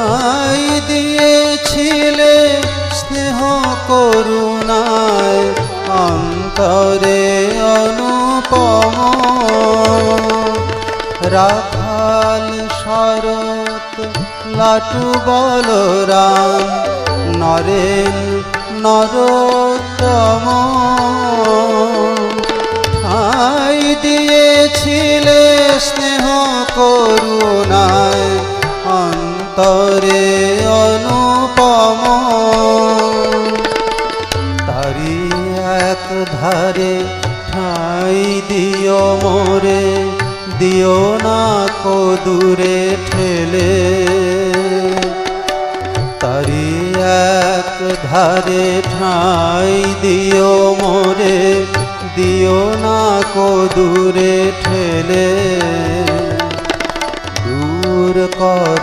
ঠাঁই দিয়েছিলে স্নেহ করুণায় অন্তরে অনুপম রাখাল শরৎ লাটু বলরাম নরেন নরোত্তম ঠাঁই দিয়েছিলে স্নেহ করুণায় অন্তরে অনুপম তারি এক ধারে ঠাঁই দিও মোরে দিও না কো দূরে ঠেলে তারি এক ধারে ঠাঁই দিও মোরে দিও না কো দূরে ঠেলে দূর করো